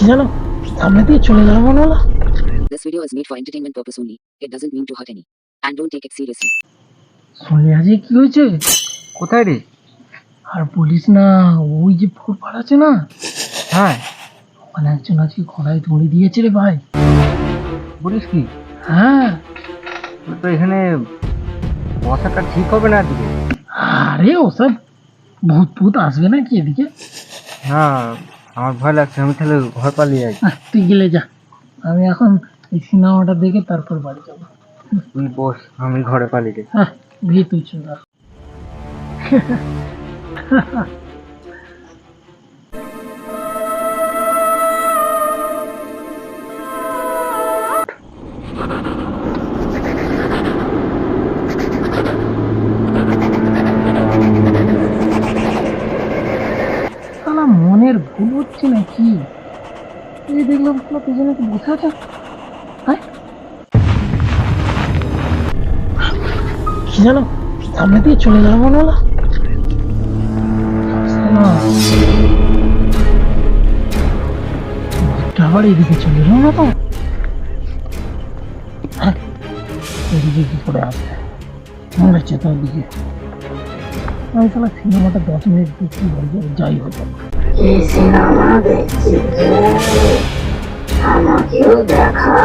জানো সামনে দিয়ে চলে যাবো মনে হলো। This video is made for entertainment purpose only. It doesn't mean to hurt any. And don't take it seriously. শুনলি আজ কি হয়েছে? কোথায় রে? আর বলিস না, ওই যে ফুটপাড় আছে না, হ্যাঁ, ওখানে একজন আজকে গলায় দড়ি দিয়েছে রে ভাই। বলিস কি? হ্যাঁ, তো এখানে বসাটা ঠিক হবে না আজকে। আরে ওসব ভূত ভূত আসবে নাকি এদিকে? না, আমার ভয় লাগছে, আমি তাহলে ঘর পালিয়ে যাই। তুই গেলে যা, আমি এখন এই সিনেমাটা দেখে তারপর বাড়ি যাবো। তুই বস, আমি ঘরে পালিয়ে যাই। হ্যাঁ, তুই চলে আস। শালা মনের ভুল হচ্ছে নাকি? এই দেখলাম কোনো পেছনে কি বসে আছে। হ্যাঁ, কি জানো সামনে দিয়ে চলে যাবো মনে হলো। আবার এদিকে চলে যাবো না তো? হ্যাঁ, এদিকে কি করে আসবে মনে হচ্ছে তো ওদিকে। আমি শালা সিনেমাটা 10 মিনিট দেখছি, যাই হোক। এই সিনেমা দেখছি, আমাকেও দেখা।